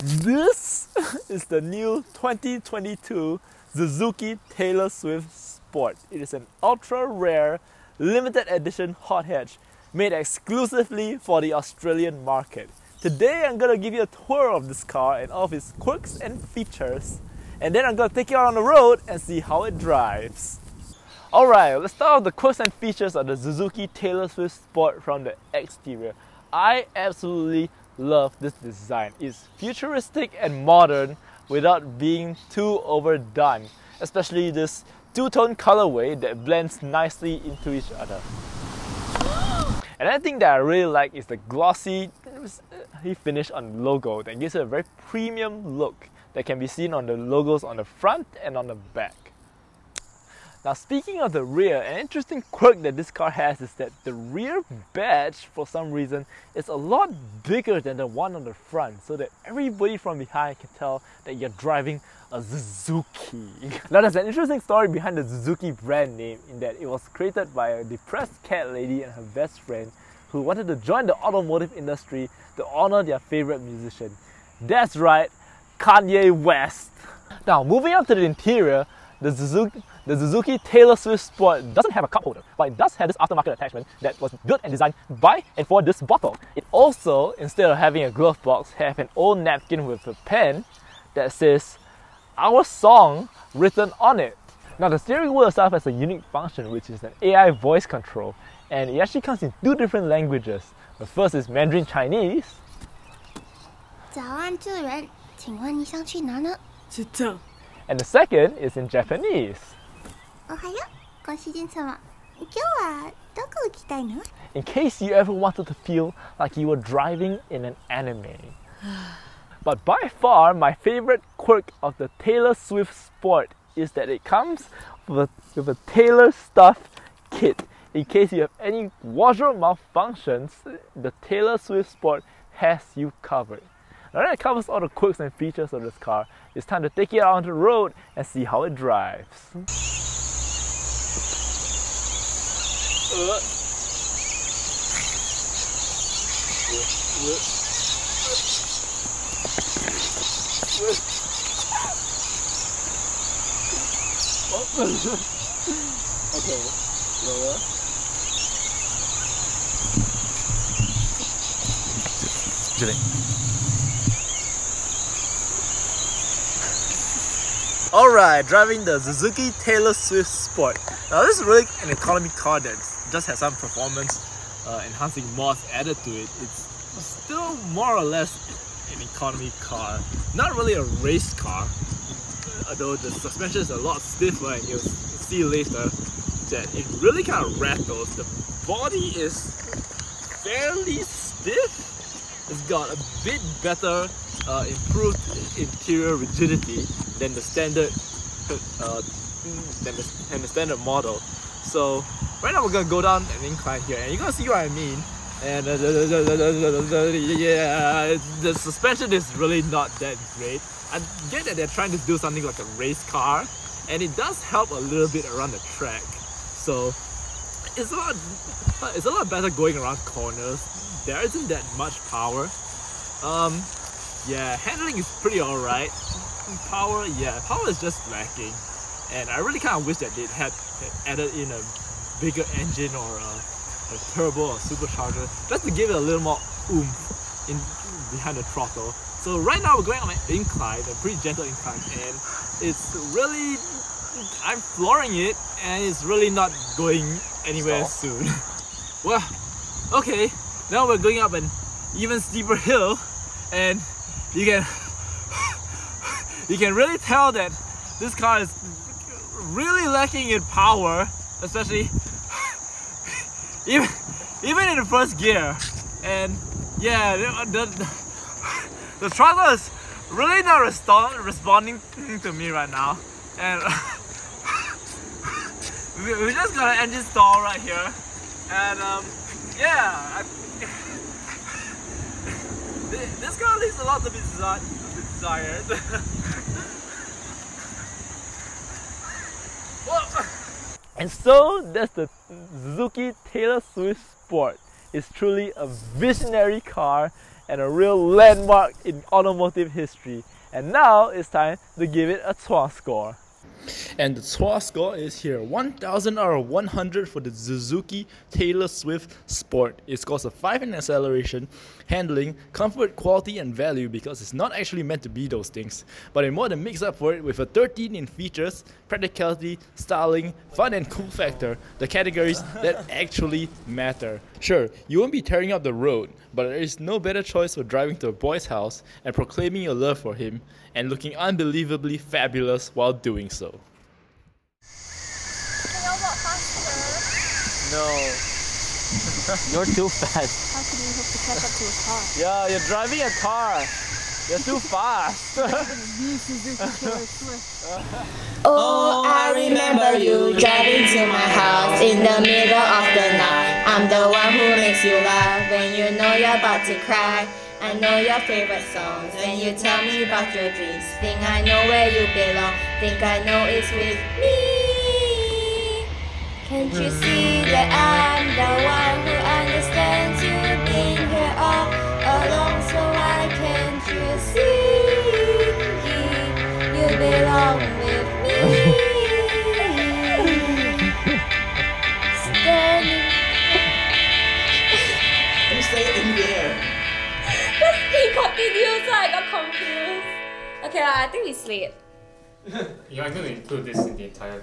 This is the new 2022 Suzuki Taylor Swift Sport. It is an ultra rare, limited edition hot hatch made exclusively for the Australian market. Today I'm going to give you a tour of this car and all of its quirks and features, and then I'm going to take you out on the road and see how it drives. Alright, let's start with the quirks and features of the Suzuki Taylor Swift Sport from the exterior. I absolutely love this design. It's futuristic and modern without being too overdone, especially this two-tone colorway that blends nicely into each other. Another thing that I really like is the glossy finish on the logo that gives it a very premium look that can be seen on the logos on the front and on the back. Now, speaking of the rear, an interesting quirk that this car has is that the rear badge, for some reason, is a lot bigger than the one on the front, so that everybody from behind can tell that you're driving a Suzuki. Now, there's an interesting story behind the Suzuki brand name in that it was created by a depressed cat lady and her best friend who wanted to join the automotive industry to honor their favorite musician. That's right, Kanye West. Now, moving on to the interior, the Suzuki Taylor Swift Sport doesn't have a cup holder, but it does have this aftermarket attachment that was built and designed by and for this bottle. It also, instead of having a glove box, have an old napkin with a pen that says "Our Song" written on it. Now, the steering wheel itself has a unique function, which is an AI voice control, and it actually comes in two different languages. The first is Mandarin Chinese. 早安，主人，请问你想去哪呢？是这。 And the second is in Japanese. おはよう、ご主人様。今日はどこ行きたいの？ In case you ever wanted to feel like you were driving in an anime. But by far, my favorite quirk of the Taylor Swift Sport is that it comes with a Taylor stuff kit. In case you have any wardrobe malfunctions, the Taylor Swift Sport has you covered. Now that covers all the quirks and features of this car, it's time to take it out on the road and see how it drives. Okay, lower. Alright, driving the Suzuki Taylor Swift Sport. Now, this is really an economy car that just has some performance enhancing mods added to it. It's still more or less an economy car, not really a race car, although the suspension is a lot stiffer, and you'll see later that it really kind of rattles. The body is fairly stiff. It's got a bit better improved interior rigidity than the standard standard model. So right now we're gonna go down an incline here, and you're gonna see what I mean. And yeah, the suspension is really not that great. I get that they're trying to do something like a race car, and it does help a little bit around the track. So it's a lot better going around corners. There isn't that much power. Yeah, handling is pretty alright. Power is just lacking, and I really kind of wish that they had added in a bigger engine or a turbo or supercharger just to give it a little more oomph in behind the throttle. So right now we're going on an incline, a pretty gentle incline, and it's really, I'm flooring it, and it's really not going anywhere soon. Well, okay, now we're going up an even steeper hill, and you can really tell that this car is really lacking in power, especially even in the first gear. And yeah, the throttle is really not responding to me right now, and we just got an engine stall right here, and yeah, this car leaves a lot to be desired. And so that's the Suzuki Taylor Swift Sport. It's truly a visionary car, and a real landmark in automotive history. And now it's time to give it a trois score. And the trois score is here, 1000 out of 100 for the Suzuki Taylor Swift Sport. It scores a 5 in acceleration, handling, comfort, quality and value, because it's not actually meant to be those things, but it more than makes up for it with a 13 in features, practicality, styling, fun and cool factor, the categories that actually matter. Sure, you won't be tearing up the road, but there is no better choice for driving to a boy's house and proclaiming your love for him and looking unbelievably fabulous while doing so. Can you walk faster? No. You're too fast. How can you hope to catch up to a car? Yeah, you're driving a car. You're too fast. Oh, I remember you driving to my house in the middle of the night. I'm the one who makes you laugh when you know you're about to cry. I know your favorite songs when you tell me about your dreams. Think I know where you belong, think I know it's with me. Can't you see that I'm the one who understands you? Been here all along, so why can't you see? You belong with me. Standing. You stay in there. He continued, so I got confused. Okay, I think we sleep. You're going to include this in the entire